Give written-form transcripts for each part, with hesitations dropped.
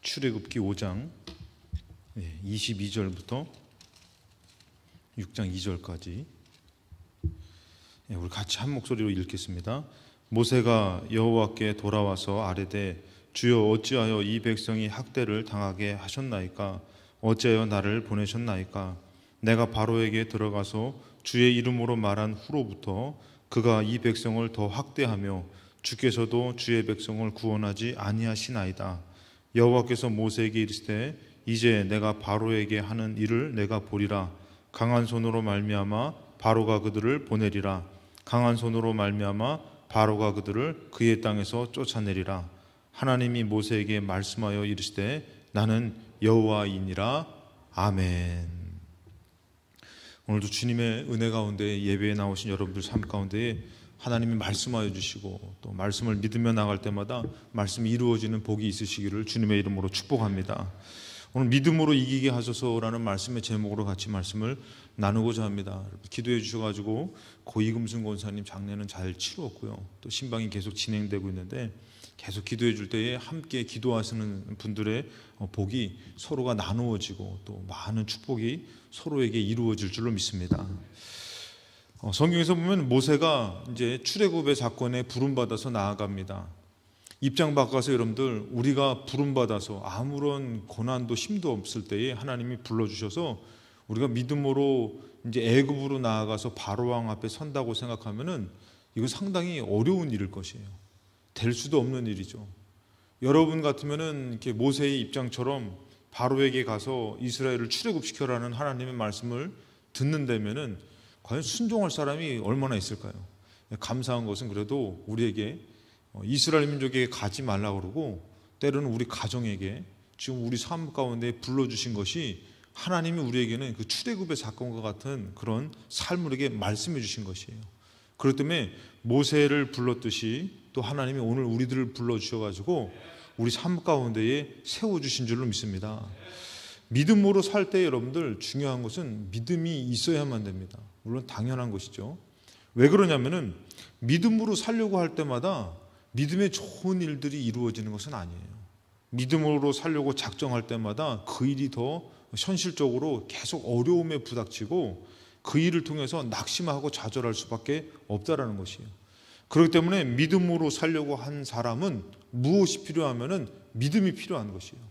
출애굽기 5장 22절부터 6장 2절까지 우리 같이 한 목소리로 읽겠습니다. 모세가 여호와께 돌아와서 아뢰되 주여 어찌하여 이 백성이 학대를 당하게 하셨나이까? 어찌하여 나를 보내셨나이까? 내가 바로에게 들어가서 주의 이름으로 말한 후로부터 그가 이 백성을 더 학대하며 주께서도 주의 백성을 구원하지 아니하시나이다. 여호와께서 모세에게 이르시되 이제 내가 바로에게 하는 일을 내가 보리라. 강한 손으로 말미암아 바로가 그들을 보내리라. 강한 손으로 말미암아 바로가 그들을 그의 땅에서 쫓아내리라. 하나님이 모세에게 말씀하여 이르시되 나는 여호와이니라. 아멘. 오늘도 주님의 은혜 가운데 예배에 나오신 여러분들 삶 가운데에 하나님이 말씀하여 주시고 또 말씀을 믿으며 나갈 때마다 말씀이 이루어지는 복이 있으시기를 주님의 이름으로 축복합니다. 오늘 믿음으로 이기게 하소서라는 말씀의 제목으로 같이 말씀을 나누고자 합니다. 기도해 주셔가지고 고이금순 권사님 장례는 잘 치루었고요. 또 신방이 계속 진행되고 있는데 계속 기도해 줄 때에 함께 기도하시는 분들의 복이 서로가 나누어지고 또 많은 축복이 서로에게 이루어질 줄로 믿습니다. 성경에서 보면 모세가 이제 출애굽의 사건에 부름받아서 나아갑니다. 입장 바꿔서 여러분들 우리가 부름받아서 아무런 고난도 힘도 없을 때에 하나님이 불러주셔서 우리가 믿음으로 이제 애굽으로 나아가서 바로왕 앞에 선다고 생각하면은 이거 상당히 어려운 일일 것이에요. 될 수도 없는 일이죠. 여러분 같으면은 이렇게 모세의 입장처럼 바로에게 가서 이스라엘을 출애굽시켜라는 하나님의 말씀을 듣는다면은 과연 순종할 사람이 얼마나 있을까요? 감사한 것은 그래도 우리에게 이스라엘 민족에게 가지 말라고 그러고 때로는 우리 가정에게 지금 우리 삶 가운데 불러주신 것이 하나님이 우리에게는 그 출애굽의 사건과 같은 그런 삶을 우리에게 말씀해 주신 것이에요. 그렇기 때문에 모세를 불렀듯이 또 하나님이 오늘 우리들을 불러주셔가지고 우리 삶 가운데에 세워주신 줄로 믿습니다. 믿음으로 살 때 여러분들 중요한 것은 믿음이 있어야만 됩니다. 물론 당연한 것이죠. 왜 그러냐면은 믿음으로 살려고 할 때마다 믿음의 좋은 일들이 이루어지는 것은 아니에요. 믿음으로 살려고 작정할 때마다 그 일이 더 현실적으로 계속 어려움에 부닥치고 그 일을 통해서 낙심하고 좌절할 수밖에 없다라는 것이에요. 그렇기 때문에 믿음으로 살려고 한 사람은 무엇이 필요하면은 믿음이 필요한 것이에요.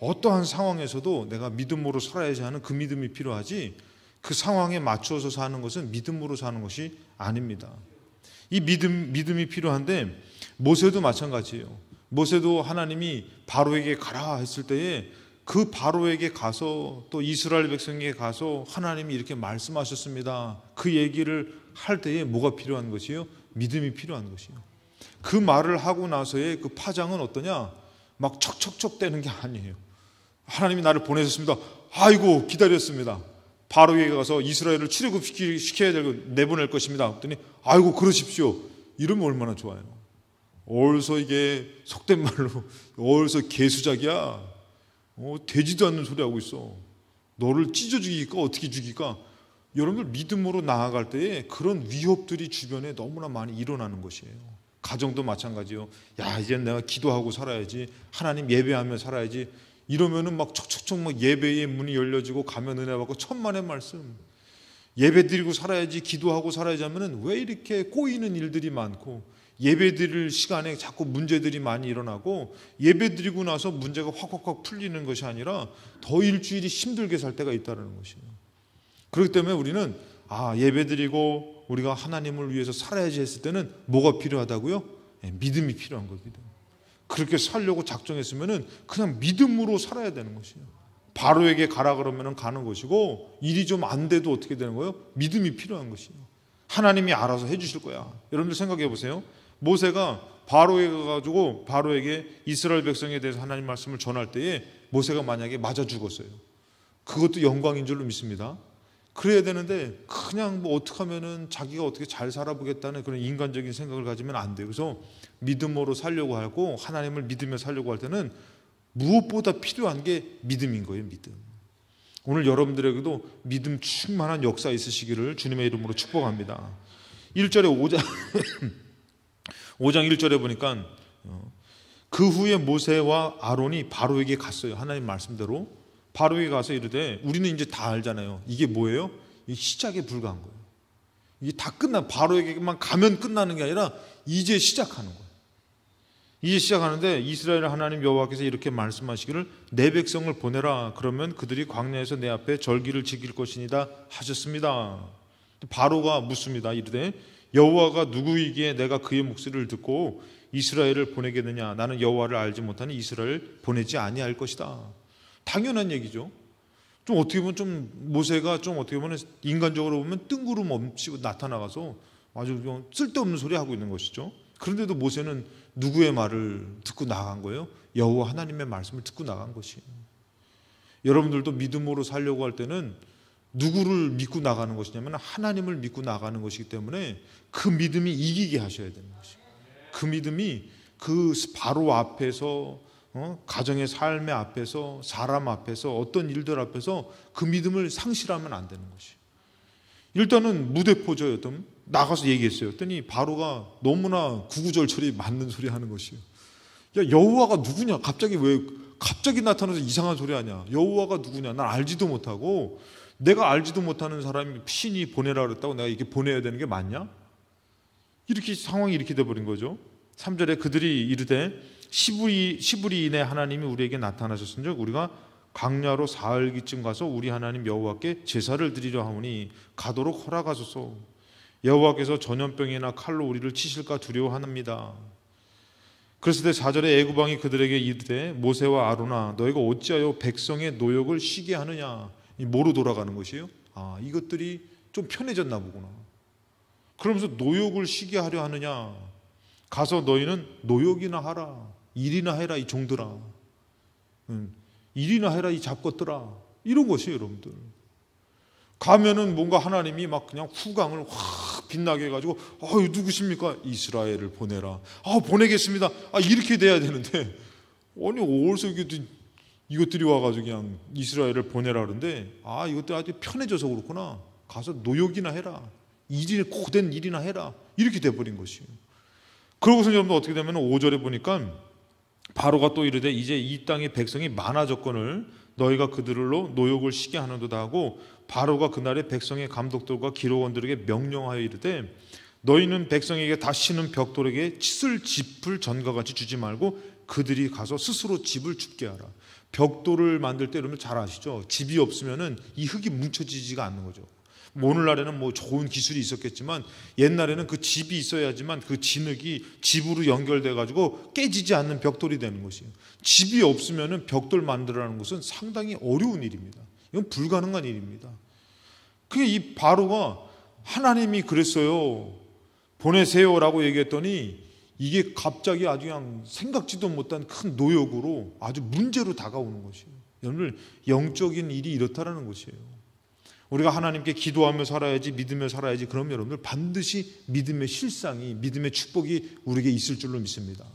어떠한 상황에서도 내가 믿음으로 살아야지 하는 그 믿음이 필요하지 그 상황에 맞춰서 사는 것은 믿음으로 사는 것이 아닙니다. 이 믿음이 필요한데 모세도 마찬가지예요. 모세도 하나님이 바로에게 가라 했을 때에 그 바로에게 가서 또 이스라엘 백성에게 가서 하나님이 이렇게 말씀하셨습니다. 그 얘기를 할 때에 뭐가 필요한 것이에요? 믿음이 필요한 것이에요. 그 말을 하고 나서의 그 파장은 어떠냐? 막 척척척 되는 게 아니에요. 하나님이 나를 보내셨습니다. 아이고 기다렸습니다. 바로에게 가서 이스라엘을 출애굽시켜야 되고 내보낼 것입니다. 그랬더니 아이고 그러십시오. 이러면 얼마나 좋아요. 어디서 이게 속된 말로 어디서 개수작이야. 되지도 않는 소리 하고 있어. 너를 찢어 죽일까 어떻게 죽일까. 여러분들 믿음으로 나아갈 때에 그런 위협들이 주변에 너무나 많이 일어나는 것이에요. 가정도 마찬가지요. 야 이제 내가 기도하고 살아야지. 하나님 예배하며 살아야지. 이러면은 막 척척척 막 예배의 문이 열려지고 가면 은혜 받고 천만의 말씀. 예배 드리고 살아야지 기도하고 살아야지 하면은 왜 이렇게 꼬이는 일들이 많고 예배 드릴 시간에 자꾸 문제들이 많이 일어나고 예배 드리고 나서 문제가 확 풀리는 것이 아니라 더 일주일이 힘들게 살 때가 있다는 것이에요. 그렇기 때문에 우리는 예배 드리고 우리가 하나님을 위해서 살아야지 했을 때는 뭐가 필요하다고요? 믿음이 필요한 겁니다. 그렇게 살려고 작정했으면은 그냥 믿음으로 살아야 되는 것이에요. 바로에게 가라 그러면은 가는 것이고 일이 좀 안 돼도 어떻게 되는 거예요? 믿음이 필요한 것이에요. 하나님이 알아서 해주실 거야. 여러분들 생각해 보세요. 모세가 바로에 가가지고 바로에게 이스라엘 백성에 대해서 하나님 말씀을 전할 때에 모세가 만약에 맞아 죽었어요. 그것도 영광인 줄로 믿습니다. 그래야 되는데 그냥 뭐 어떻게 하면은 자기가 어떻게 잘 살아보겠다는 그런 인간적인 생각을 가지면 안 돼요. 그래서 믿음으로 살려고 하고 하나님을 믿으며 살려고 할 때는 무엇보다 필요한 게 믿음인 거예요. 믿음. 오늘 여러분들에게도 믿음 충만한 역사 있으시기를 주님의 이름으로 축복합니다. 1절에 5장 1절에 보니까 그 후에 모세와 아론이 바로에게 갔어요. 하나님 말씀대로 바로에게 가서 이르되, 우리는 이제 다 알잖아요. 이게 뭐예요? 이게 시작에 불과한 거예요. 이게 다 바로에게만 가면 끝나는 게 아니라 이제 시작하는 거예요. 이제 시작하는데 이스라엘 하나님 여호와께서 이렇게 말씀하시기를 내 백성을 보내라. 그러면 그들이 광야에서 내 앞에 절기를 지킬 것이니다 하셨습니다. 바로가 묻습니다. 이르되 여호와가 누구이기에 내가 그의 목소리를 듣고 이스라엘을 보내겠느냐? 나는 여호와를 알지 못하니 이스라엘을 보내지 아니할 것이다. 당연한 얘기죠. 좀 어떻게 보면 좀 모세가 좀 어떻게 보면 인간적으로 보면 뜬구름 없이 나타나가서 아주 쓸데없는 소리 하고 있는 것이죠. 그런데도 모세는 누구의 말을 듣고 나간 거예요? 여호와 하나님의 말씀을 듣고 나간 것이에요. 여러분들도 믿음으로 살려고 할 때는 누구를 믿고 나가는 것이냐면 하나님을 믿고 나가는 것이기 때문에 그 믿음이 이기게 하셔야 되는 것이에요. 그 믿음이 그 바로 앞에서 가정의 삶의 앞에서 사람 앞에서 어떤 일들 앞에서 그 믿음을 상실하면 안 되는 것이에요. 일단은 무대포저였던 나가서 얘기했어요. 그랬더니 바로가 너무나 구구절절히 맞는 소리 하는 것이에요. 야, 여호와가 누구냐? 갑자기 나타나서 이상한 소리 하냐? 여호와가 누구냐? 난 알지도 못하고 내가 알지도 못하는 사람이 신이 보내라 그랬다고 내가 이렇게 보내야 되는 게 맞냐? 이렇게 상황이 이렇게 돼버린 거죠. 3절에 그들이 이르되 시브리인의 하나님이 우리에게 나타나셨은즉 우리가 광야로 사흘기쯤 가서 우리 하나님 여호와께 제사를 드리려 하오니 가도록 허락하소서. 여호와께서 전염병이나 칼로 우리를 치실까 두려워합니다. 그랬을 때 4절에 애굽 왕이 그들에게 이르되 모세와 아론아 너희가 어찌하여 백성의 노역을 쉬게 하느냐? 뭐로 돌아가는 것이에요? 이것들이 좀 편해졌나 보구나. 그러면서 노역을 쉬게 하려 하느냐? 가서 너희는 노역이나 하라. 일이나 해라 이 종들아. 일이나 해라 이 잡것들아. 이런 것이에요, 여러분들. 가면은 뭔가 하나님이 막 그냥 후광을 확 빛나게 해가지고 누구십니까? 이스라엘을 보내라. 보내겠습니다. 이렇게 돼야 되는데 아니 어디서 이것들이 와가지고 그냥 이스라엘을 보내라 그러는데 이것들 아주 편해져서 그렇구나. 가서 노역이나 해라. 고된 일이나 해라. 이렇게 돼버린 것이에요. 그러고서 여러분 어떻게 되면 5절에 보니까 바로가 또 이르되 이제 이 땅의 백성이 많아졌거늘 너희가 그들로 노역을 쉬게 하는도다 하고 바로가 그날에 백성의 감독들과 기록원들에게 명령하여 이르되 너희는 백성에게 다시는 벽돌에게 칠 집을 전과 같이 주지 말고 그들이 가서 스스로 집을 줍게 하라. 벽돌을 만들 때 여러분 잘 아시죠? 집이 없으면은 이 흙이 뭉쳐지지가 않는 거죠. 오늘날에는 뭐 좋은 기술이 있었겠지만 옛날에는 그 집이 있어야지만 그 진흙이 집으로 연결돼 가지고 깨지지 않는 벽돌이 되는 것이에요. 집이 없으면은 벽돌 만들어라는 것은 상당히 어려운 일입니다. 이건 불가능한 일입니다. 그게 이 바로가 하나님이 그랬어요. 보내세요라고 얘기했더니 이게 갑자기 아주 그냥 생각지도 못한 큰 노역으로 아주 문제로 다가오는 것이에요. 여러분들 영적인 일이 이렇다라는 것이에요. 우리가 하나님께 기도하며 살아야지 믿으며 살아야지 그러면 여러분들 반드시 믿음의 실상이 믿음의 축복이 우리에게 있을 줄로 믿습니다.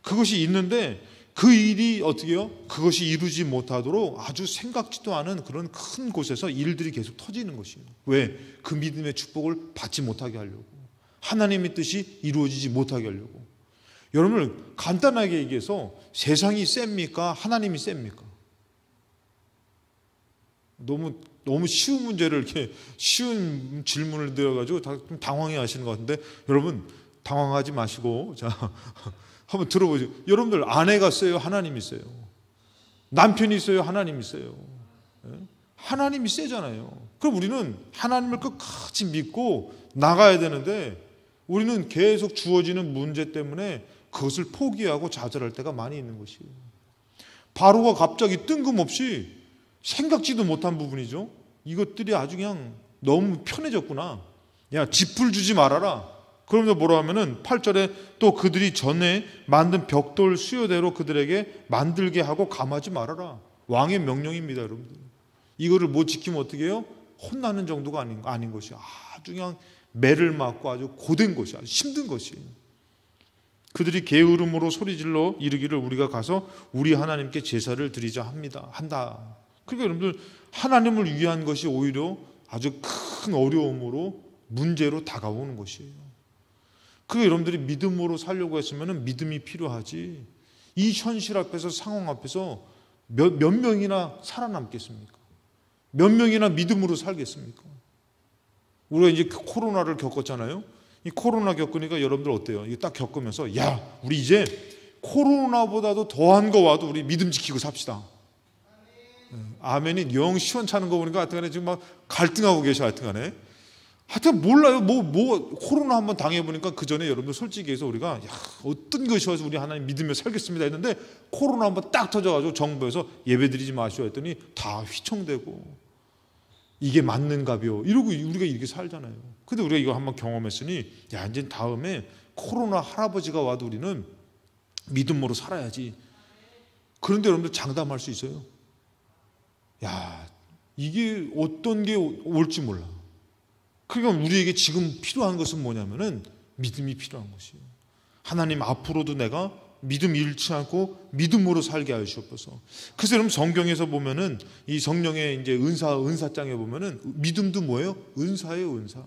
그것이 있는데 그 일이 어떻게 해요? 그것이 이루지 못하도록 아주 생각지도 않은 그런 큰 곳에서 일들이 계속 터지는 것이에요. 왜? 그 믿음의 축복을 받지 못하게 하려고. 하나님의 뜻이 이루어지지 못하게 하려고. 여러분들 간단하게 얘기해서 세상이 셉니까? 하나님이 셉니까? 너무 쉬운 문제를 이렇게 쉬운 질문을 드려가지고 좀 당황해 하시는 것 같은데 여러분 당황하지 마시고 자 한번 들어보세요. 여러분들 아내가 세요? 하나님이 세요? 남편이 세요? 하나님이 세요? 하나님이 세잖아요. 그럼 우리는 하나님을 끝까지 믿고 나가야 되는데 우리는 계속 주어지는 문제 때문에 그것을 포기하고 좌절할 때가 많이 있는 것이에요. 바로가 갑자기 뜬금없이 생각지도 못한 부분이죠. 이것들이 아주 그냥 너무 편해졌구나. 야, 짚을 주지 말아라. 그러면서 뭐라 하면은 8절에 또 그들이 전에 만든 벽돌 수요대로 그들에게 만들게 하고 감하지 말아라. 왕의 명령입니다, 여러분들. 이거를 못 지키면 어떻게 해요? 혼나는 정도가 아닌 것이 아주 그냥 매를 맞고 아주 고된 것이 아주 힘든 것이에요. 그들이 게으름으로 소리질러 이르기를 우리가 가서 우리 하나님께 제사를 드리자 한다. 그러니까 여러분들 하나님을 위한 것이 오히려 아주 큰 어려움으로 문제로 다가오는 것이에요. 그게 여러분들이 믿음으로 살려고 했으면 믿음이 필요하지 이 현실 앞에서, 상황 앞에서 몇 명이나 살아남겠습니까? 몇 명이나 믿음으로 살겠습니까? 우리가 이제 코로나를 겪었잖아요. 이 코로나 겪으니까 여러분들 어때요? 이거 딱 겪으면서 야, 우리 이제 코로나보다도 더한 거 와도 우리 믿음 지키고 삽시다. 아멘이 영 시원찮은 거 보니까 하여튼간에 지금 막 갈등하고 계셔. 하여튼간에 하여튼 몰라요. 코로나 한번 당해보니까 그 전에 여러분들 솔직히 해서 우리가 야, 어떤 것이 와서 우리 하나님 믿으며 살겠습니다 했는데 코로나 한번 딱 터져가지고 정부에서 예배드리지 마시오 했더니 다 휘청대고 이게 맞는가벼 이러고 우리가 이렇게 살잖아요. 근데 우리가 이거 한번 경험했으니 야, 이제 다음에 코로나 할아버지가 와도 우리는 믿음으로 살아야지. 그런데 여러분들 장담할 수 있어요. 야, 이게 어떤 게 올지 몰라. 그러니까 우리에게 지금 필요한 것은 뭐냐면은 믿음이 필요한 것이에요. 하나님 앞으로도 내가 믿음 잃지 않고 믿음으로 살게 하여 주옵소서. 그래서 여러분 성경에서 보면은 이 성령의 이제 은사장에 보면은 믿음도 뭐예요? 은사예요, 은사.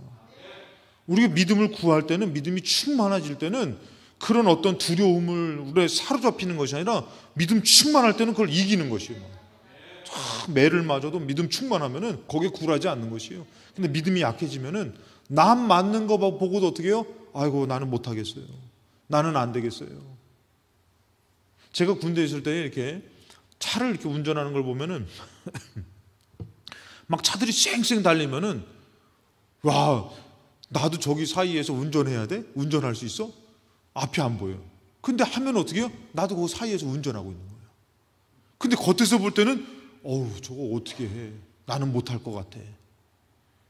우리가 믿음을 구할 때는 믿음이 충만해질 때는 그런 어떤 두려움을 우리에 사로잡히는 것이 아니라 믿음 충만할 때는 그걸 이기는 것이에요. 매를 맞아도 믿음 충만하면은 거기에 굴하지 않는 것이에요. 근데 믿음이 약해지면은 남 맞는 거 보고도 어떻게 해요? 아이고 나는 못하겠어요. 나는 안 되겠어요. 제가 군대에 있을 때 이렇게 차를 이렇게 운전하는 걸 보면은 막 차들이 쌩쌩 달리면은 와, 나도 저기 사이에서 운전해야 돼? 운전할 수 있어? 앞이 안 보여. 근데 하면 어떻게 해요? 나도 그 사이에서 운전하고 있는 거예요. 근데 겉에서 볼 때는 어우, 저거 어떻게 해? 나는 못할 것 같아.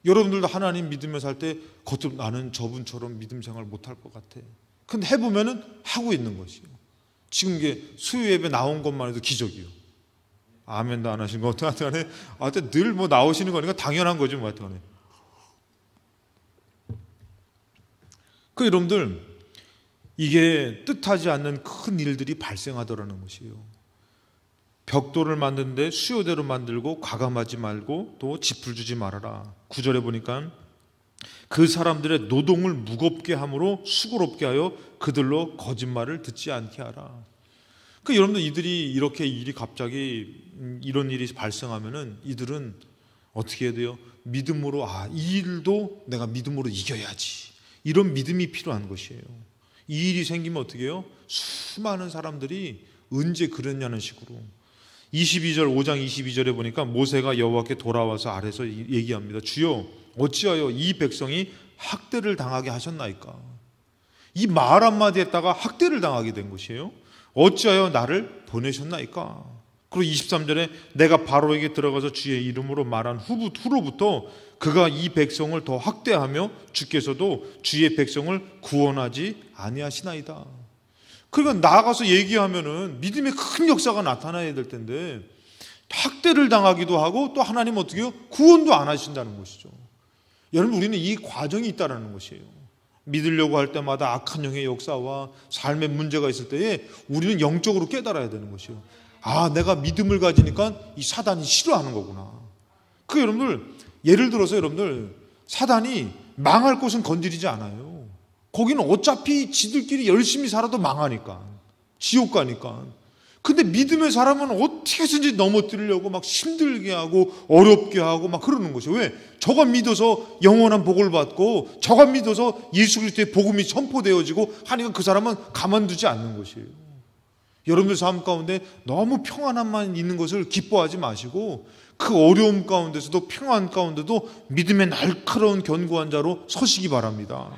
여러분들도 하나님 믿으며 살 때 겉으로 나는 저분처럼 믿음 생활 못할 것 같아. 근데 해보면은 하고 있는 것이요. 지금 이게 수요 예배 나온 것만 해도 기적이요. 아멘도 안 하신 거 어떡하네. 하여튼 늘 뭐 나오시는 거니까 당연한 거죠. 뭐 하여튼. 그 여러분들 이게 뜻하지 않는 큰 일들이 발생하더라는 것이에요. 벽돌을 만드는데 수요대로 만들고 과감하지 말고 또 짚을 주지 말아라. 9절에 보니까 그 사람들의 노동을 무겁게 함으로 수고롭게 하여 그들로 거짓말을 듣지 않게 하라. 그 여러분들 이들이 이렇게 일이 갑자기 이런 일이 발생하면은 이들은 어떻게 해야 돼요? 믿음으로 이 일도 내가 믿음으로 이겨야지. 이런 믿음이 필요한 것이에요. 이 일이 생기면 어떻게 해요? 수많은 사람들이 언제 그랬냐는 식으로 22절 5장 22절에 보니까 모세가 여호와께 돌아와서 아래서 얘기합니다. 주여 어찌하여 이 백성이 학대를 당하게 하셨나이까. 이 말 한마디 했다가 학대를 당하게 된 것이에요. 어찌하여 나를 보내셨나이까. 그리고 23절에 내가 바로에게 들어가서 주의 이름으로 말한 후로부터 그가 이 백성을 더 학대하며 주께서도 주의 백성을 구원하지 아니하시나이다. 그러니까 나가서 얘기하면은 믿음의 큰 역사가 나타나야 될 텐데 학대를 당하기도 하고 또 하나님 어떻게 해요? 구원도 안 하신다는 것이죠. 여러분 우리는 이 과정이 있다는 것이에요. 믿으려고 할 때마다 악한 영의 역사와 삶의 문제가 있을 때에 우리는 영적으로 깨달아야 되는 것이에요. 내가 믿음을 가지니까 이 사단이 싫어하는 거구나. 그 여러분들 예를 들어서 여러분들 사단이 망할 곳은 건드리지 않아요. 거기는 어차피 지들끼리 열심히 살아도 망하니까. 지옥 가니까. 근데 믿음의 사람은 어떻게 해서든지 넘어뜨리려고 막 힘들게 하고 어렵게 하고 막 그러는 것이에요. 왜? 저가 믿어서 영원한 복을 받고 저가 믿어서 예수 그리스도의 복음이 선포되어지고 하니까 그 사람은 가만두지 않는 것이에요. 여러분들 삶 가운데 너무 평안함만 있는 것을 기뻐하지 마시고 그 어려움 가운데서도 평안 가운데도 믿음의 날카로운 견고한 자로 서시기 바랍니다.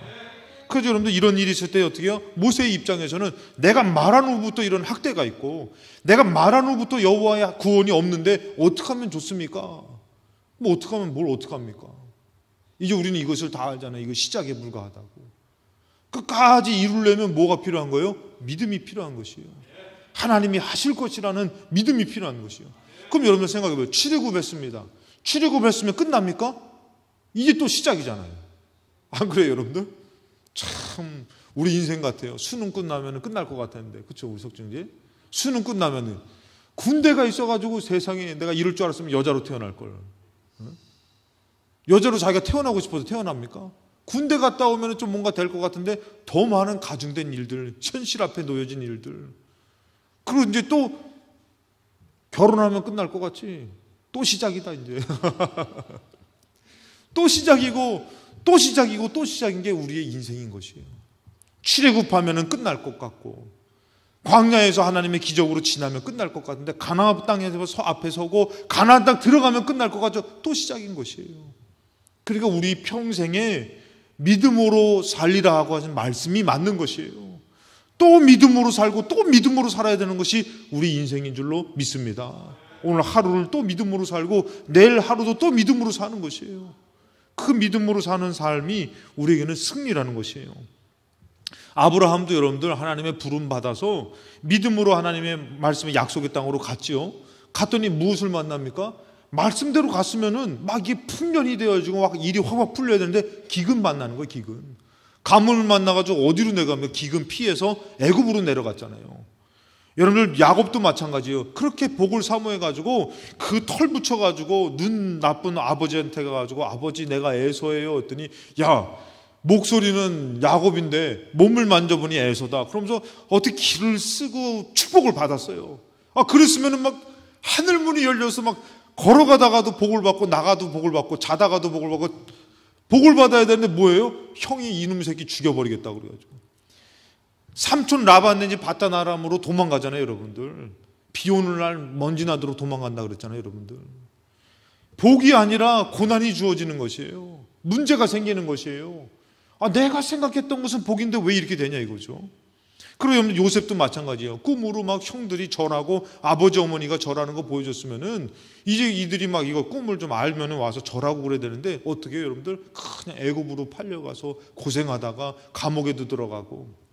그래서 여러분들 이런 일이 있을 때 어떻게 해요? 모세의 입장에서는 내가 말한 후부터 이런 학대가 있고 내가 말한 후부터 여호와의 구원이 없는데 어떻게 하면 좋습니까? 뭐 어떻게 하면 뭘 어떻게 합니까? 이제 우리는 이것을 다 알잖아요. 이거 시작에 불과하다고. 끝까지 이루려면 뭐가 필요한 거예요? 믿음이 필요한 것이에요. 하나님이 하실 것이라는 믿음이 필요한 것이에요. 그럼 여러분들 생각해봐요. 출애굽했습니다. 출애굽했으면 끝납니까? 이게 또 시작이잖아요. 안 그래요 여러분들? 참 우리 인생 같아요. 수능 끝나면 끝날 것 같았는데 그렇죠 우리 석준지? 수능 끝나면 군대가 있어가지고 세상에 내가 이럴 줄 알았으면 여자로 태어날 걸. 여자로 자기가 태어나고 싶어서 태어납니까? 군대 갔다 오면 좀 뭔가 될 것 같은데 더 많은 가중된 일들, 현실 앞에 놓여진 일들 그리고 이제 또 결혼하면 끝날 것 같지? 또 시작이다 이제. 또 시작이고 또 시작이고 또 시작인 게 우리의 인생인 것이에요. 출애굽하면 끝날 것 같고, 광야에서 하나님의 기적으로 지나면 끝날 것 같은데, 가나안 땅에서 앞에 서고 가나안 땅 들어가면 끝날 것 같죠? 또 시작인 것이에요. 그러니까 우리 평생에 믿음으로 살리라 하고 하신 말씀이 맞는 것이에요. 또 믿음으로 살고 또 믿음으로 살아야 되는 것이 우리 인생인 줄로 믿습니다. 오늘 하루를 또 믿음으로 살고 내일 하루도 또 믿음으로 사는 것이에요. 그 믿음으로 사는 삶이 우리에게는 승리라는 것이에요. 아브라함도 여러분들 하나님의 부름 받아서 믿음으로 하나님의 말씀의 약속의 땅으로 갔지요. 갔더니 무엇을 만납니까? 말씀대로 갔으면은 막 이게 풍년이 되어지고 막 일이 확 풀려야 되는데 기근 만나는 거예요. 기근. 가뭄을 만나가지고 어디로 내가면 기근 피해서 애굽으로 내려갔잖아요. 여러분들 야곱도 마찬가지예요. 그렇게 복을 사모해가지고 그 털 붙여가지고 눈 나쁜 아버지한테 가가지고 아버지 내가 에서예요 했더니 야 목소리는 야곱인데 몸을 만져보니 에서다. 그러면서 어떻게 길을 쓰고 축복을 받았어요. 그랬으면은 막 하늘문이 열려서 막 걸어가다가도 복을 받고 나가도 복을 받고 자다가도 복을 받고 복을 받아야 되는데 뭐예요? 형이 이놈 새끼 죽여버리겠다고 그래가지고 삼촌 라반네 바단 아람으로 도망가잖아요. 여러분들 비 오는 날 먼지 나도록 도망간다 그랬잖아요. 여러분들 복이 아니라 고난이 주어지는 것이에요. 문제가 생기는 것이에요. 내가 생각했던 것은 복인데 왜 이렇게 되냐 이거죠. 그리고 여러분 요셉도 마찬가지예요. 꿈으로 막 형들이 절하고 아버지 어머니가 절하는 거 보여줬으면은 이제 이들이 막 이거 꿈을 좀 알면은 와서 절하고 그래야 되는데 어떻게 해요 여러분들? 그냥 애굽으로 팔려가서 고생하다가 감옥에도 들어가고.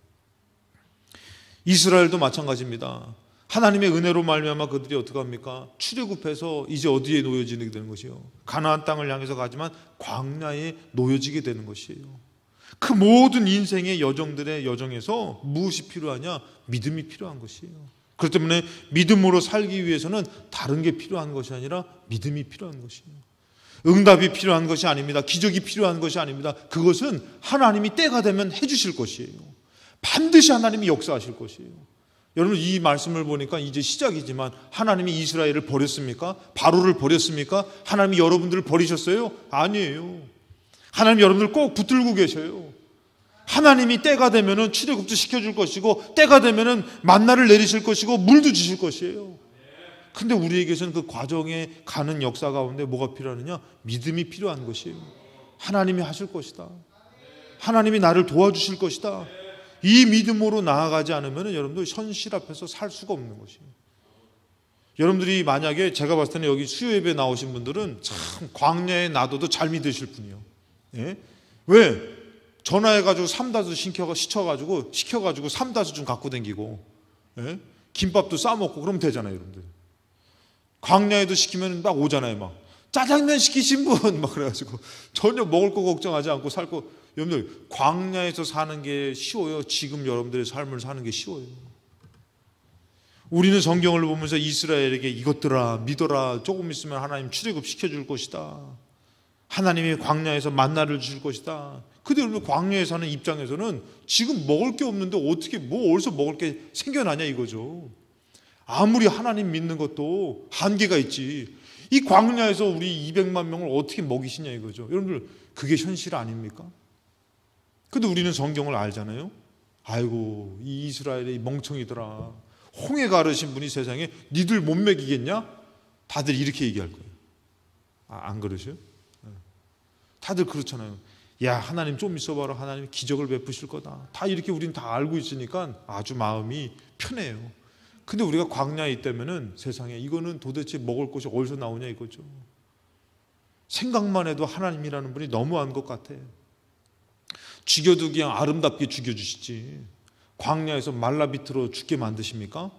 이스라엘도 마찬가지입니다. 하나님의 은혜로 말미암아 그들이 어떻게 합니까? 출애굽해서 이제 어디에 놓여지게 되는 것이요? 가나안 땅을 향해서 가지만 광야에 놓여지게 되는 것이에요. 그 모든 인생의 여정들의 여정에서 무엇이 필요하냐? 믿음이 필요한 것이에요. 그렇기 때문에 믿음으로 살기 위해서는 다른 게 필요한 것이 아니라 믿음이 필요한 것이에요. 응답이 필요한 것이 아닙니다. 기적이 필요한 것이 아닙니다. 그것은 하나님이 때가 되면 해주실 것이에요. 반드시 하나님이 역사하실 것이에요. 여러분 이 말씀을 보니까 이제 시작이지만 하나님이 이스라엘을 버렸습니까? 바로를 버렸습니까? 하나님이 여러분들을 버리셨어요? 아니에요. 하나님 여러분들 꼭 붙들고 계셔요. 하나님이 때가 되면은 출애굽도 시켜줄 것이고 때가 되면은 만나를 내리실 것이고 물도 주실 것이에요. 근데 우리에게서는 그 과정에 가는 역사 가운데 뭐가 필요하느냐? 믿음이 필요한 것이에요. 하나님이 하실 것이다. 하나님이 나를 도와주실 것이다. 이 믿음으로 나아가지 않으면 여러분들 현실 앞에서 살 수가 없는 것이에요. 여러분들이 만약에 제가 봤을 때는 여기 수요 예배 나오신 분들은 참 광야에 놔둬도 잘 믿으실 분이요. 예? 왜? 전화해가지고 삼다수 시켜가지고 삼다수 좀 갖고 다니고, 예? 김밥도 싸먹고 그러면 되잖아요, 여러분들. 광야에도 시키면 막 오잖아요, 막. 짜장면 시키신 분, 막 그래가지고 전혀 먹을 거 걱정하지 않고 살 거. 여러분들, 광야에서 사는 게 쉬워요? 지금 여러분들의 삶을 사는 게 쉬워요? 우리는 성경을 보면서 이스라엘에게 이것들아, 믿어라. 조금 있으면 하나님 출애굽 시켜줄 것이다. 하나님이 광야에서 만나를 주실 것이다. 근데 여러분 광야에 사는 입장에서는 지금 먹을 게 없는데 어떻게 어디서 먹을 게 생겨나냐 이거죠. 아무리 하나님 믿는 것도 한계가 있지. 이 광야에서 우리 200만 명을 어떻게 먹이시냐 이거죠. 여러분들 그게 현실 아닙니까? 근데 우리는 성경을 알잖아요. 아이고 이 이스라엘의 멍청이들아, 홍해 가르신 분이 세상에 니들 못 먹이겠냐? 다들 이렇게 얘기할 거예요. 안 그러세요? 다들 그렇잖아요. 야 하나님 좀 있어봐라. 하나님 기적을 베푸실 거다. 다 이렇게 우리는 다 알고 있으니까 아주 마음이 편해요. 근데 우리가 광야에 있다면은 세상에 이거는 도대체 먹을 것이 어디서 나오냐 이거죠. 생각만 해도 하나님이라는 분이 너무한 것 같아. 죽여도 그냥 아름답게 죽여주시지 광야에서 말라비트로 죽게 만드십니까?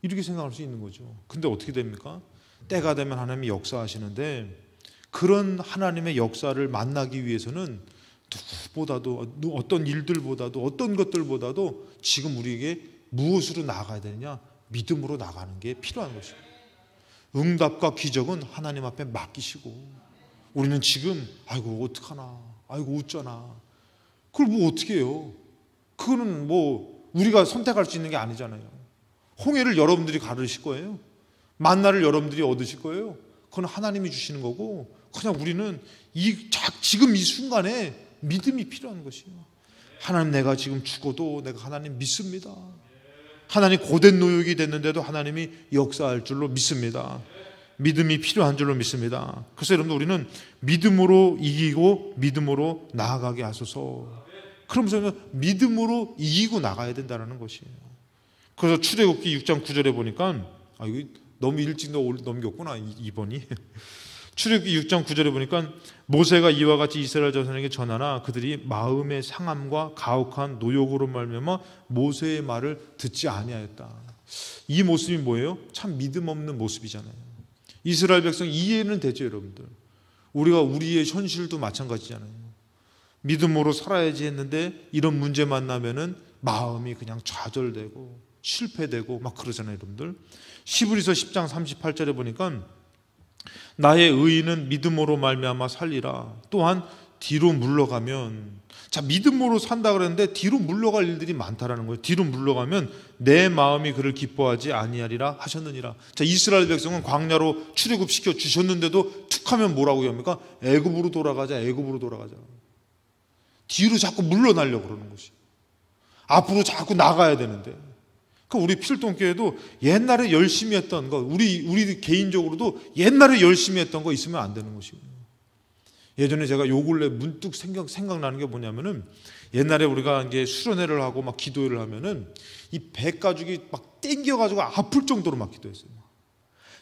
이렇게 생각할 수 있는 거죠. 근데 어떻게 됩니까? 때가 되면 하나님이 역사하시는데 그런 하나님의 역사를 만나기 위해서는 누구보다도 어떤 일들보다도 어떤 것들보다도 지금 우리에게 무엇으로 나가야 되느냐? 믿음으로 나가는 게 필요한 것입니다. 응답과 기적은 하나님 앞에 맡기시고 우리는 지금 아이고 어떡하나 아이고 어쩌나 그걸 뭐 어떻게 해요? 그거는 뭐 우리가 선택할 수 있는 게 아니잖아요. 홍해를 여러분들이 가르실 거예요. 만나를 여러분들이 얻으실 거예요. 그건 하나님이 주시는 거고, 그냥 우리는 지금 이 순간에 믿음이 필요한 것이에요. 하나님, 내가 지금 죽어도 내가 하나님 믿습니다. 하나님 고된 노역이 됐는데도 하나님이 역사할 줄로 믿습니다. 믿음이 필요한 줄로 믿습니다. 그래서 여러분들, 우리는 믿음으로 이기고 믿음으로 나아가게 하소서. 그러면서 믿음으로 이기고 나가야 된다는 것이에요. 그래서 출애굽기 6장 9절에 보니까, 이거 너무 일찍 넘겼구나, 2번이. 출애굽기 6장 9절에 보니까, 모세가 이와 같이 이스라엘 자손에게 전하나 그들이 마음의 상함과 가혹한 노역으로 말미암아 모세의 말을 듣지 아니하였다. 이 모습이 뭐예요? 참 믿음 없는 모습이잖아요. 이스라엘 백성 이해는 되죠, 여러분들. 우리의 현실도 마찬가지잖아요. 믿음으로 살아야지 했는데 이런 문제 만나면은 마음이 그냥 좌절되고 실패되고 막 그러잖아요, 여러분들. 히브리서 10장 38절에 보니까, 나의 의인은 믿음으로 말미암아 살리라. 또한 뒤로 물러가면, 자, 믿음으로 산다 그랬는데 뒤로 물러갈 일들이 많다라는 거예요. 뒤로 물러가면 내 마음이 그를 기뻐하지 아니하리라 하셨느니라. 자, 이스라엘 백성은 광야로 출애굽시켜 주셨는데도 툭하면 뭐라고 합니까? 애굽으로 돌아가자, 애굽으로 돌아가자. 뒤로 자꾸 물러나려고 그러는 것이. 앞으로 자꾸 나가야 되는데. 우리 필동교회도 옛날에 열심히 했던 거, 우리 개인적으로도 옛날에 열심히 했던 거 있으면 안 되는 것이에요. 예전에 제가 요 근래 문득 생각나는 게 뭐냐면은, 옛날에 우리가 이제 수련회를 하고 막 기도회를 하면은 이 백가죽이 막 땡겨가지고 아플 정도로 막 기도했어요.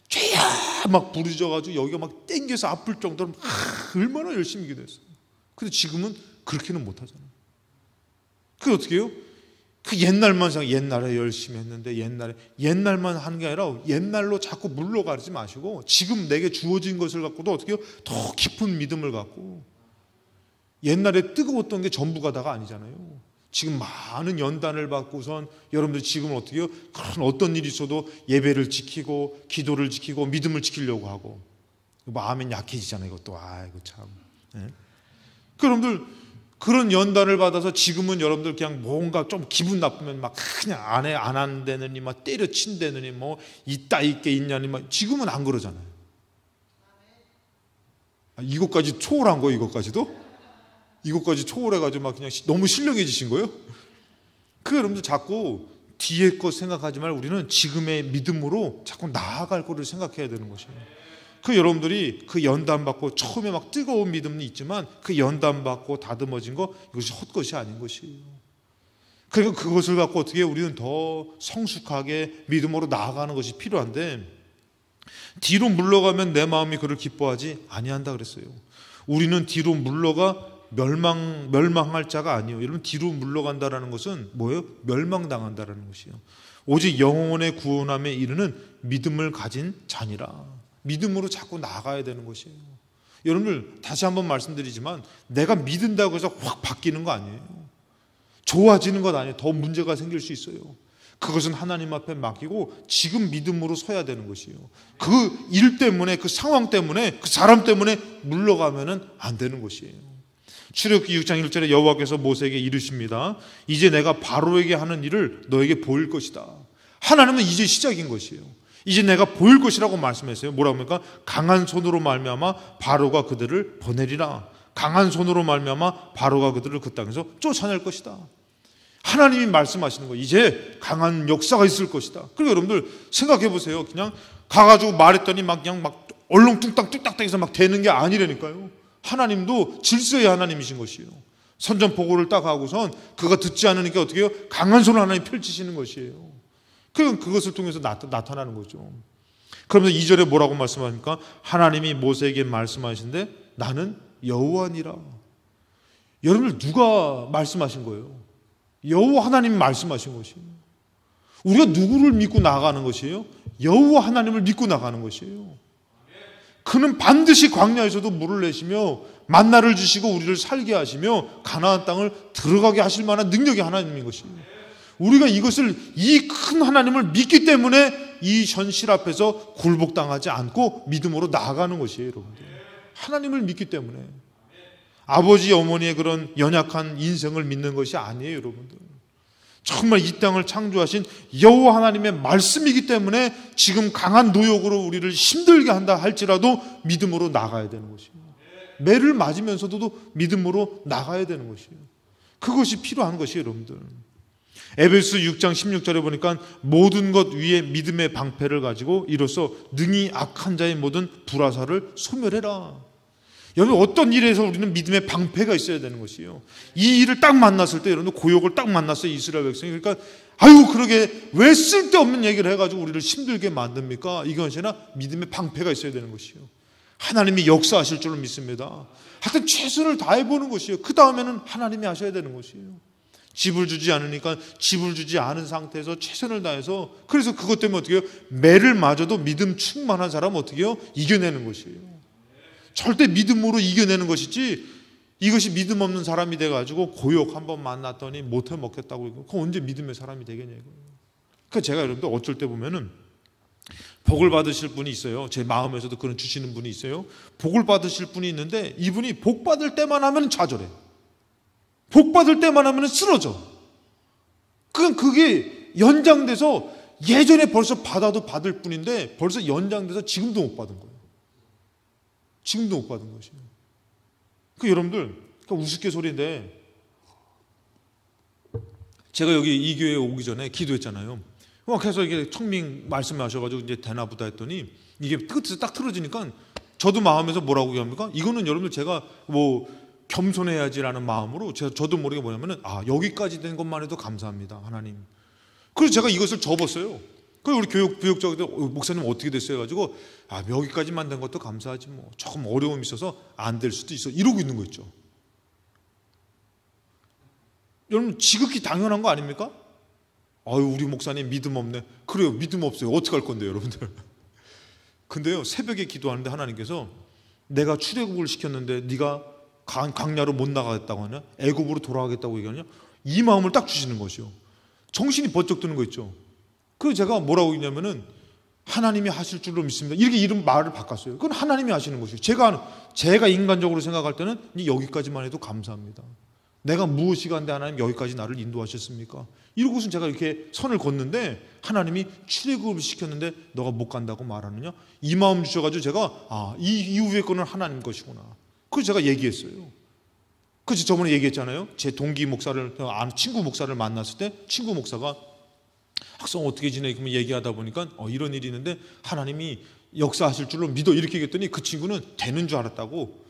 죄야 막 부르져가지고 여기가 막 땡겨서 아플 정도로 막 얼마나 열심히 기도했어요. 근데 지금은 그렇게는 못 하잖아요. 그게 어떻게 해요? 그 옛날만 옛날에 열심히 했는데 옛날만 하는 게 아니라 옛날로 자꾸 물러가지 마시고 지금 내게 주어진 것을 갖고도 어떻게 해요? 더 깊은 믿음을 갖고, 옛날에 뜨거웠던 게 전부가 다가 아니잖아요. 지금 많은 연단을 받고선 여러분들 지금 어떻게 해요? 그런 어떤 일이 있어도 예배를 지키고 기도를 지키고 믿음을 지키려고 하고, 마음엔 약해지잖아요, 이것도. 이거 참. 네? 여러분들 그런 연단을 받아서 지금은 여러분들 그냥 뭔가 좀 기분 나쁘면 막 그냥 안 한다느니 막 때려친다느니 뭐 있다 있게 있냐니 막, 지금은 안 그러잖아요. 이것까지 초월한 거예요, 이것까지도? 이것까지 초월해가지고 막 그냥 너무 신령해지신 거예요? 여러분들 자꾸 뒤에 것 생각하지 말고 우리는 지금의 믿음으로 자꾸 나아갈 거를 생각해야 되는 것이에요. 여러분들이 그 연단받고 처음에 막 뜨거운 믿음이 있지만 그 연단받고 다듬어진 거, 이것이 헛것이 아닌 것이에요. 그러니까 그것을 갖고 어떻게 우리는 더 성숙하게 믿음으로 나아가는 것이 필요한데, 뒤로 물러가면 내 마음이 그를 기뻐하지 아니한다 그랬어요. 우리는 뒤로 물러가 멸망할 자가 아니에요. 여러분, 뒤로 물러간다라는 것은 뭐예요? 멸망당한다라는 것이에요. 오직 영혼의 구원함에 이르는 믿음을 가진 자니라. 믿음으로 자꾸 나가야 되는 것이에요. 여러분들, 다시 한번 말씀드리지만 내가 믿는다고 해서 확 바뀌는 거 아니에요. 좋아지는 것 아니에요. 더 문제가 생길 수 있어요. 그것은 하나님 앞에 맡기고 지금 믿음으로 서야 되는 것이에요. 그 일 때문에, 그 상황 때문에, 그 사람 때문에 물러가면 안 되는 것이에요. 출애굽기 6장 1절에 여호와께서 모세에게 이르십니다. 이제 내가 바로에게 하는 일을 너에게 보일 것이다. 하나님은 이제 시작인 것이에요. 이제 내가 보일 것이라고 말씀했어요. 뭐라고 합니까? 강한 손으로 말미암아 바로가 그들을 보내리라. 강한 손으로 말미암아 바로가 그들을 그 땅에서 쫓아낼 것이다. 하나님이 말씀하시는 거예요. 이제 강한 역사가 있을 것이다. 그리고 여러분들 생각해 보세요. 그냥 가가지고 말했더니 그냥 얼렁뚱땅 뚝딱해서 막 되는 게 아니라니까요. 하나님도 질서의 하나님이신 것이에요. 선전포고를 딱 하고선 그가 듣지 않으니까 어떻게 해요? 강한 손을 하나님 펼치시는 것이에요. 그것을 통해서 나타나는 거죠. 그러면서 2절에 뭐라고 말씀하십니까? 하나님이 모세에게 말씀하시는데 나는 여호와니라. 여러분들, 누가 말씀하신 거예요? 여호와 하나님이 말씀하신 것이에요. 우리가 누구를 믿고 나가는 것이에요? 여호와 하나님을 믿고 나가는 것이에요. 그는 반드시 광야에서도 물을 내시며 만나를 주시고 우리를 살게 하시며 가나안 땅을 들어가게 하실 만한 능력이 하나님인 것이에요. 우리가 이것을, 이 큰 하나님을 믿기 때문에 이 현실 앞에서 굴복당하지 않고 믿음으로 나아가는 것이에요, 여러분들. 하나님을 믿기 때문에. 아버지 어머니의 그런 연약한 인생을 믿는 것이 아니에요, 여러분들. 정말 이 땅을 창조하신 여호와 하나님의 말씀이기 때문에 지금 강한 노역으로 우리를 힘들게 한다 할지라도 믿음으로 나가야 되는 것이에요. 매를 맞으면서도 믿음으로 나가야 되는 것이에요. 그것이 필요한 것이에요, 여러분들. 에베소 6장 16절에 보니까 모든 것 위에 믿음의 방패를 가지고 이로써 능히 악한 자의 모든 불화살을 소멸해라. 여러분, 어떤 일에서 우리는 믿음의 방패가 있어야 되는 것이에요. 이 일을 딱 만났을 때, 여러분, 고역을 딱 만났어요, 이스라엘 백성이. 그러니까 아유, 그러게 왜 쓸데없는 얘기를 해가지고 우리를 힘들게 만듭니까? 이것이 아니라 믿음의 방패가 있어야 되는 것이에요. 하나님이 역사하실 줄로 믿습니다. 하여튼 최선을 다해보는 것이에요. 그 다음에는 하나님이 하셔야 되는 것이에요. 집을 주지 않으니까 집을 주지 않은 상태에서 최선을 다해서, 그래서 그것 때문에 어떻게 해요? 매를 맞아도 믿음 충만한 사람은 어떻게 해요? 이겨내는 것이에요. 절대 믿음으로 이겨내는 것이지, 이것이 믿음 없는 사람이 돼가지고 고역 한번 만났더니 못해 먹겠다고, 그건 언제 믿음의 사람이 되겠냐고요. 그러니까 제가 여러분들 어쩔 때 보면은 복을 받으실 분이 있어요. 제 마음에서도 그런 주시는 분이 있어요. 복을 받으실 분이 있는데 이분이 복 받을 때만 하면 좌절해. 복 받을 때만 하면 쓰러져. 그게 연장돼서 예전에 벌써 받아도 받을 뿐인데 벌써 연장돼서 지금도 못 받은 거예요. 지금도 못 받은 것이에요. 여러분들, 우스갯소리인데 제가 여기 이 교회에 오기 전에 기도했잖아요. 그래서 이게 청밍 말씀하셔가지고 이제 되나보다 했더니 이게 끝에서 딱 틀어지니까 저도 마음에서 뭐라고 합니까? 이거는 여러분들 제가 뭐 겸손해야지라는 마음으로 저도 모르게 뭐냐면은 여기까지 된 것만 해도 감사합니다, 하나님. 그래서 제가 이것을 접었어요. 그래서 우리 부역자들 목사님 어떻게 됐어요? 해가지고 여기까지만 된 것도 감사하지 뭐 조금 어려움이 있어서 안 될 수도 있어, 이러고 있는 거 있죠. 여러분, 지극히 당연한 거 아닙니까? 우리 목사님 믿음 없네. 그래요, 믿음 없어요. 어떡할 건데요, 여러분들. 근데요, 새벽에 기도하는데 하나님께서 내가 출애굽을 시켰는데 네가 광야로 못 나가겠다고 하냐, 애굽으로 돌아가겠다고 얘기하냐, 이 마음을 딱 주시는 것이요. 정신이 번쩍 드는 거 있죠. 그래서 제가 뭐라고 했냐면은 하나님이 하실 줄로 믿습니다, 이렇게 이름 말을 바꿨어요. 그건 하나님이 하시는 것이에요. 제가 인간적으로 생각할 때는 여기까지만 해도 감사합니다. 내가 무엇이 간데 하나님 여기까지 나를 인도하셨습니까? 이러고선 제가 이렇게 선을 걷는데 하나님이 출애굽을 시켰는데 너가 못 간다고 말하느냐? 이 마음 주셔가지고 제가 이 이후의 거는 하나님 것이구나. 그래서 제가 얘기했어요. 그래서 저번에 얘기했잖아요. 제 동기 목사를, 친구 목사를 만났을 때 친구 목사가 학생 어떻게 지내? 그러면 얘기하다 보니까 이런 일이 있는데 하나님이 역사하실 줄로 믿어, 이렇게 얘기했더니 그 친구는 되는 줄 알았다고.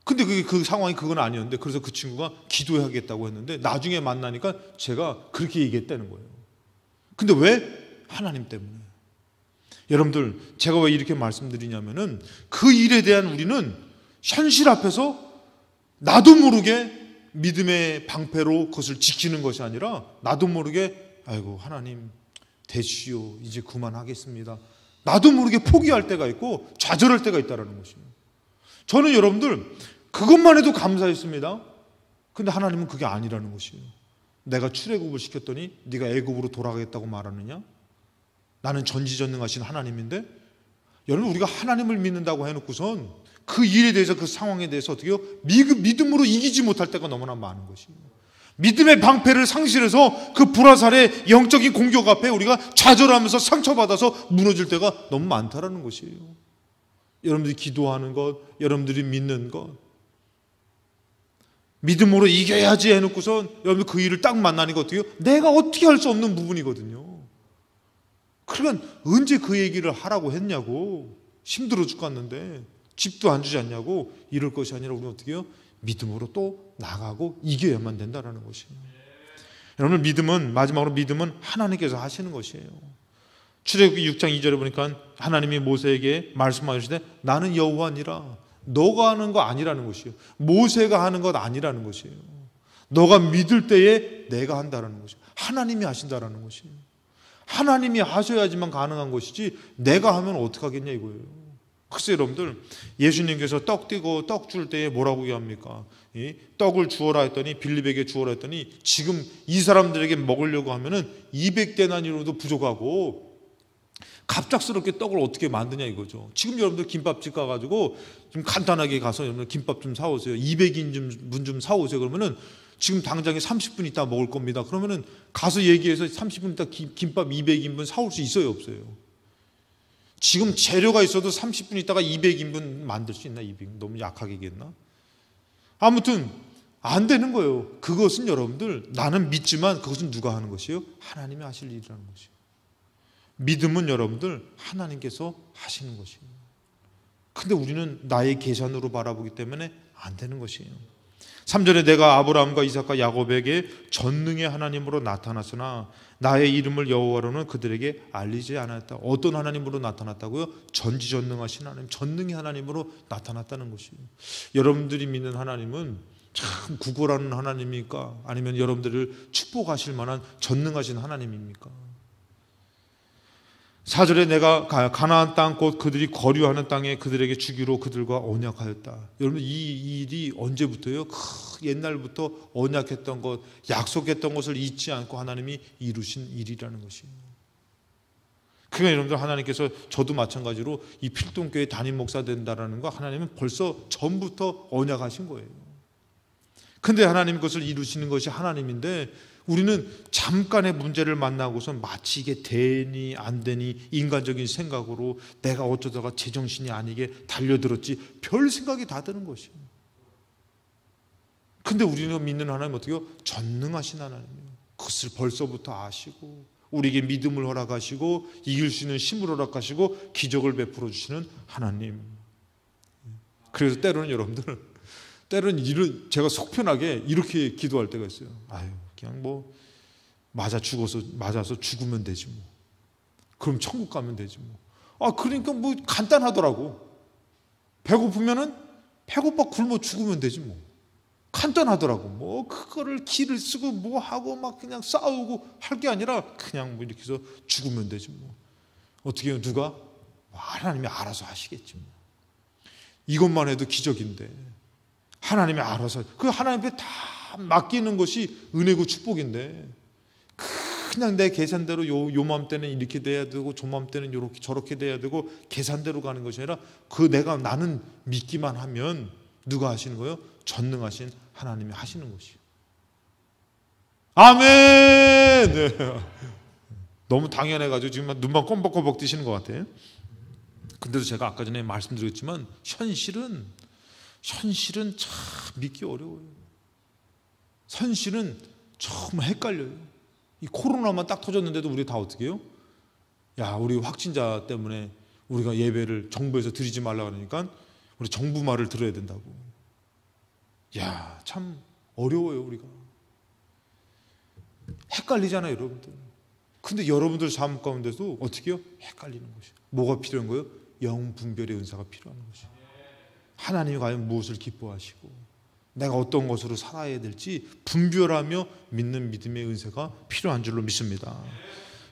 근데 그 상황이 그건 아니었는데, 그래서 그 친구가 기도해야겠다고 했는데 나중에 만나니까 제가 그렇게 얘기했다는 거예요. 근데 왜? 하나님 때문에. 여러분들, 제가 왜 이렇게 말씀드리냐면은 그 일에 대한 우리는 현실 앞에서 나도 모르게 믿음의 방패로 그것을 지키는 것이 아니라 나도 모르게 아이고 하나님 되시오, 이제 그만하겠습니다, 나도 모르게 포기할 때가 있고 좌절할 때가 있다는 것이에요. 저는 여러분들 그것만 해도 감사했습니다. 근데 하나님은 그게 아니라는 것이에요. 내가 출애굽을 시켰더니 네가 애굽으로 돌아가겠다고 말하느냐? 나는 전지전능하신 하나님인데, 여러분, 우리가 하나님을 믿는다고 해놓고선 그 일에 대해서, 그 상황에 대해서 어떻게 해요? 믿음으로 이기지 못할 때가 너무나 많은 것이에요. 믿음의 방패를 상실해서 그 불화살의 영적인 공격 앞에 우리가 좌절하면서 상처받아서 무너질 때가 너무 많다라는 것이에요. 여러분들이 기도하는 것, 여러분들이 믿는 것, 믿음으로 이겨야지 해놓고선 여러분들 그 일을 딱 만나니까 어떻게 해요? 내가 어떻게 할 수 없는 부분이거든요. 그러면 언제 그 얘기를 하라고 했냐고, 힘들어 죽겠는데 집도 안 주지 않냐고, 이럴 것이 아니라 우리는 어떻게 해요? 믿음으로 또 나가고 이겨야만 된다는 것이에요. 여러분, 믿음은, 마지막으로 믿음은 하나님께서 하시는 것이에요. 출애굽기 6장 2절에 보니까 하나님이 모세에게 말씀하시되 나는 여호와니라, 너가 하는 거 아니라는 것이에요. 모세가 하는 것 아니라는 것이에요. 너가 믿을 때에 내가 한다라는 것이에요. 하나님이 하신다라는 것이에요. 하나님이 하셔야지만 가능한 것이지 내가 하면 어떡하겠냐 이거예요. 글쎄 여러분들, 예수님께서 떡 띄고 떡 줄 때에 뭐라고 얘기합니까? 떡을 주어라 했더니, 빌립에게 주어라 했더니 지금 이 사람들에게 먹으려고 하면은 200데나리온도 부족하고 갑작스럽게 떡을 어떻게 만드냐 이거죠. 지금 여러분들 김밥집 가가지고 좀 간단하게 가서 여러분들 김밥 좀 사오세요. 200인분 좀 사오세요. 그러면은 지금 당장에 30분 있다 먹을 겁니다. 그러면은 가서 얘기해서 30분 있다 김밥 200인분 사올 수 있어요, 없어요? 지금 재료가 있어도 30분 있다가 200인분 만들 수 있나? 200 너무 약하게 얘기했나? 아무튼 안 되는 거예요. 그것은 여러분들, 나는 믿지만 그것은 누가 하는 것이에요? 하나님이 하실 일이라는 것이에요. 믿음은 여러분들 하나님께서 하시는 것이에요. 근데 우리는 나의 계산으로 바라보기 때문에 안 되는 것이에요. 3절에 내가 아브라함과 이삭과 야곱에게 전능의 하나님으로 나타났으나 나의 이름을 여호와로는 그들에게 알리지 않았다. 어떤 하나님으로 나타났다고요? 전지전능하신 하나님, 전능의 하나님으로 나타났다는 것이에요. 여러분들이 믿는 하나님은 참 구걸하는 하나님입니까? 아니면 여러분들을 축복하실 만한 전능하신 하나님입니까? 4절에 내가 가나안 땅 곧 그들이 거류하는 땅에 그들에게 주기로 그들과 언약하였다. 여러분, 이 일이 언제부터요? 옛날부터 언약했던 것, 약속했던 것을 잊지 않고 하나님이 이루신 일이라는 것이에요. 그러니까 여러분들, 하나님께서 저도 마찬가지로 이 필동교회 담임 목사 된다라는 거 하나님은 벌써 전부터 언약하신 거예요. 근데 하나님 그것을 이루시는 것이 하나님인데, 우리는 잠깐의 문제를 만나고서 마치 이게 되니 안 되니 인간적인 생각으로 내가 어쩌다가 제정신이 아니게 달려들었지, 별 생각이 다 드는 것이에요. 근데 우리는 믿는 하나님 어떻게요? 전능하신 하나님이에요. 그것을 벌써부터 아시고 우리에게 믿음을 허락하시고 이길 수 있는 힘을 허락하시고 기적을 베풀어 주시는 하나님. 그래서 때로는 여러분들, 때로는 제가 속편하게 이렇게 기도할 때가 있어요. 아유, 그냥 뭐 맞아서 죽으면 되지 뭐. 그럼 천국 가면 되지 뭐. 그러니까 뭐 간단하더라고. 배고프면은 배고파 굶어 죽으면 되지 뭐. 간단하더라고. 뭐 그거를 기를 쓰고 뭐 하고 막 그냥 싸우고 할 게 아니라 그냥 뭐 이렇게 해서 죽으면 되지 뭐. 어떻게 해요? 누가? 하나님이 알아서 하시겠지 뭐. 이것만 해도 기적인데 하나님이 알아서, 그 하나님 앞에 다 맡기는 것이 은혜고 축복인데, 그냥 내 계산대로 요맘때는 이렇게 돼야 되고 저맘때는 이렇게 저렇게 돼야 되고 계산대로 가는 것이 아니라 나는 믿기만 하면 누가 하시는 거예요? 전능하신 하나님이 하시는 것이에요. 아멘. 네. 너무 당연해가지고 지금 눈만 껌벅껌벅 뜨시는 것 같아요. 근데도 제가 아까 전에 말씀드렸지만 현실은 참 믿기 어려워요. 현실은 정말 헷갈려요. 이 코로나만 딱 터졌는데도 우리 다 어떻게 해요? 야, 우리 확진자 때문에 우리가 예배를 정부에서 드리지 말라 그러니까 우리 정부 말을 들어야 된다고. 야, 참 어려워요, 우리가. 헷갈리잖아요, 여러분들. 근데 여러분들 삶 가운데도 어떻게 해요? 헷갈리는 것이에요. 뭐가 필요한 거예요? 영분별의 은사가 필요한 것이에요. 하나님이 과연 무엇을 기뻐하시고 내가 어떤 것으로 살아야 될지 분별하며 믿는 믿음의 은혜가 필요한 줄로 믿습니다.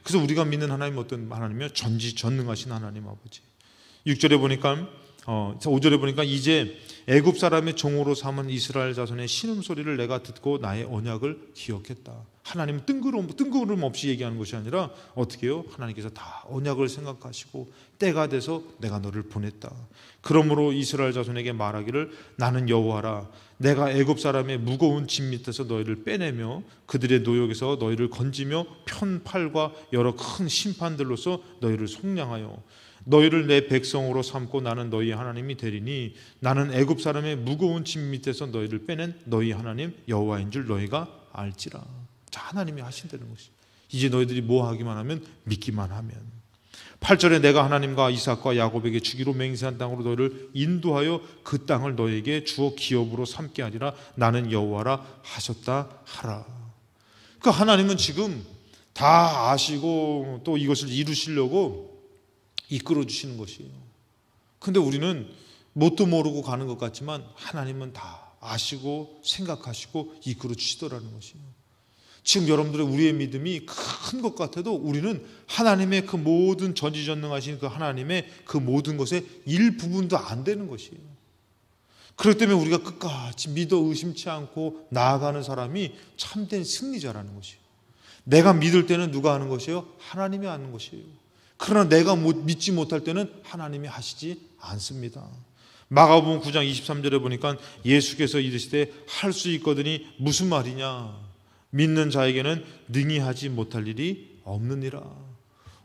그래서 우리가 믿는 하나님 어떤 하나님이요? 전지전능하신 하나님 아버지. 6절에 보니까 5절에 보니까 이제 애굽 사람의 종으로 삼은 이스라엘 자손의 신음소리를 내가 듣고 나의 언약을 기억했다. 하나님은 뜬구름 없이 얘기하는 것이 아니라 어떻게 해요? 하나님께서 다 언약을 생각하시고 때가 돼서 내가 너를 보냈다. 그러므로 이스라엘 자손에게 말하기를 나는 여호와라. 내가 애굽 사람의 무거운 짐 밑에서 너희를 빼내며 그들의 노역에서 너희를 건지며 편팔과 여러 큰 심판들로서 너희를 속량하여 너희를 내 백성으로 삼고 나는 너희 하나님이 되리니 나는 애굽 사람의 무거운 짐 밑에서 너희를 빼낸 너희 하나님 여호와인 줄 너희가 알지라. 자, 하나님이 하신다는 것이. 이제 너희들이 뭐 하기만 하면 믿기만 하면. 8절에 내가 하나님과 이삭과 야곱에게 주기로 맹세한 땅으로 너희를 인도하여 그 땅을 너희에게 주어 기업으로 삼게 하리라. 나는 여호와라 하셨다 하라. 그러니까 하나님은 지금 다 아시고 또 이것을 이루시려고 이끌어 주시는 것이에요. 근데 우리는 뭣도 모르고 가는 것 같지만 하나님은 다 아시고 생각하시고 이끌어 주시더라는 것이에요. 지금 여러분들의 우리의 믿음이 큰 것 같아도 우리는 하나님의 그 모든 전지전능하신 그 하나님의 그 모든 것의 일부분도 안 되는 것이에요. 그렇기 때문에 우리가 끝까지 믿어 의심치 않고 나아가는 사람이 참된 승리자라는 것이에요. 내가 믿을 때는 누가 하는 것이에요? 하나님이 하는 것이에요. 그러나 내가 믿지 못할 때는 하나님이 하시지 않습니다. 마가복음 9장 23절에 보니까 예수께서 이르시되 할 수 있거든이 무슨 말이냐? 믿는 자에게는 능히 하지 못할 일이 없느니라.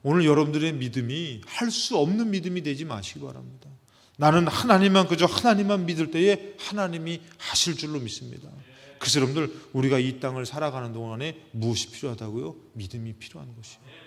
오늘 여러분들의 믿음이 할 수 없는 믿음이 되지 마시기 바랍니다. 나는 하나님만, 그저 하나님만 믿을 때에 하나님이 하실 줄로 믿습니다. 그래서 여러분들, 우리가 이 땅을 살아가는 동안에 무엇이 필요하다고요? 믿음이 필요한 것이에요.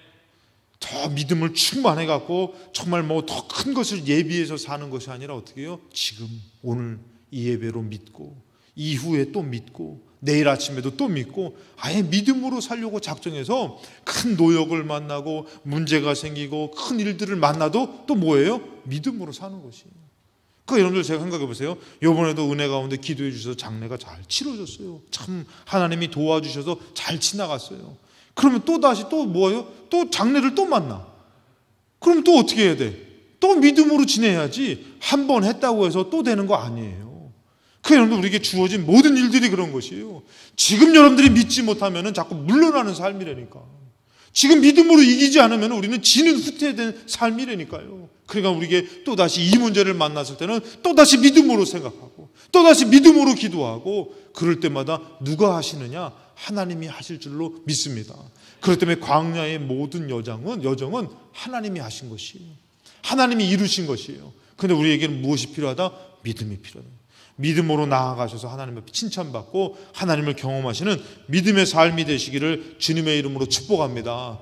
더 믿음을 충만해 갖고 정말 뭐 더 큰 것을 예비해서 사는 것이 아니라 어떻게 해요? 지금 오늘 이 예배로 믿고 이후에 또 믿고 내일 아침에도 또 믿고 아예 믿음으로 살려고 작정해서 큰 노역을 만나고 문제가 생기고 큰 일들을 만나도 또 뭐예요? 믿음으로 사는 것이에요. 그 여러분들 제가 생각해 보세요. 이번에도 은혜 가운데 기도해 주셔서 장례가 잘 치러졌어요. 참 하나님이 도와주셔서 잘 지나갔어요. 그러면 또 다시 또 뭐예요? 또 장례를 또 만나. 그럼 또 어떻게 해야 돼? 또 믿음으로 지내야지. 한 번 했다고 해서 또 되는 거 아니에요. 그 여러분들, 우리에게 주어진 모든 일들이 그런 것이에요. 지금 여러분들이 믿지 못하면 자꾸 물러나는 삶이라니까. 지금 믿음으로 이기지 않으면 우리는 지는 후퇴된 삶이라니까요. 그러니까 우리에게 또다시 이 문제를 만났을 때는 또다시 믿음으로 생각하고 또다시 믿음으로 기도하고, 그럴 때마다 누가 하시느냐? 하나님이 하실 줄로 믿습니다. 그렇기 때문에 광야의 모든 여정은 하나님이 하신 것이에요. 하나님이 이루신 것이에요. 그런데 우리에게는 무엇이 필요하다? 믿음이 필요하다. 믿음으로 나아가셔서 하나님 앞에 칭찬받고 하나님을 경험하시는 믿음의 삶이 되시기를 주님의 이름으로 축복합니다.